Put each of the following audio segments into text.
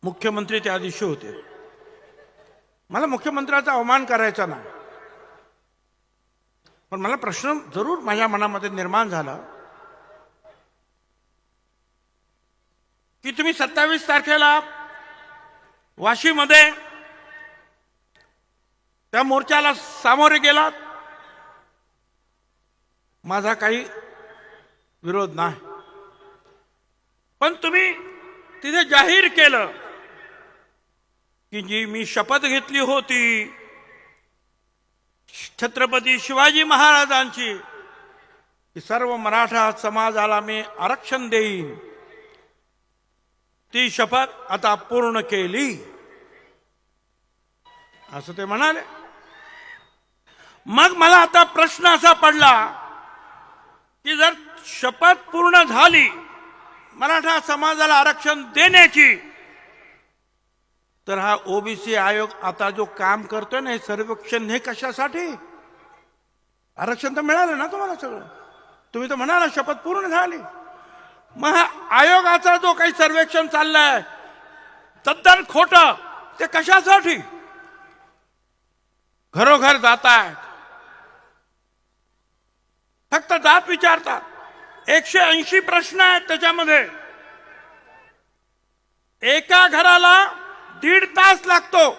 मुख्यमंत्री त्या दिवशी होते. मला मुख्यमंत्र्याचा अवमान करायचा नाही, पण मला प्रश्न जरूर माझ्या मनामध्ये निर्माण झाला की तुम्ही 27 तारखेला वाशीमध्ये त्या मोर्चाला सामोरे गेलात. माझा काही विरोध नाही, पण तुम्ही तिथे जाहीर केलं की जी मी शपथ घेतली होती छत्रपती शिवाजी महाराजांची की सर्व मराठा समाजाला मी आरक्षण देईन, ती शपथ आता पूर्ण केली असं ते म्हणाले. मग मला आता प्रश्न असा पडला की जर शपथ पूर्ण झाली मराठा समाजाला आरक्षण देण्याची, तर हा ओबीसी आयोग आता जो काम करतोय ना, हे सर्वेक्षण हे कशासाठी? आरक्षण तर मिळालं ना तुम्हाला सगळं, तुम्ही तर म्हणाला शपथ पूर्ण झाली. मग हा आयोगाचा जो काही सर्वेक्षण चाललंय तद्दन खोटं, ते कशासाठी? घरोघर जाताय, फक्त जात विचारतात. 180 प्रश्न आहेत त्याच्यामध्ये. एका घराला 1.5 तास लागतो.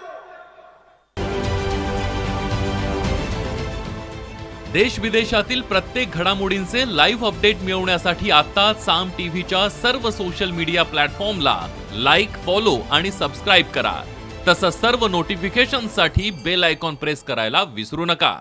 देश विदेशातील प्रत्येक घडामोडींचे लाईव्ह अपडेट मिळवण्यासाठी आता साम टीव्हीच्या सर्व सोशल मीडिया प्लॅटफॉर्मला लाईक, फॉलो आणि सबस्क्राईब करा. तसंच सर्व नोटिफिकेशनसाठी बेल आयकॉन प्रेस करायला विसरू नका.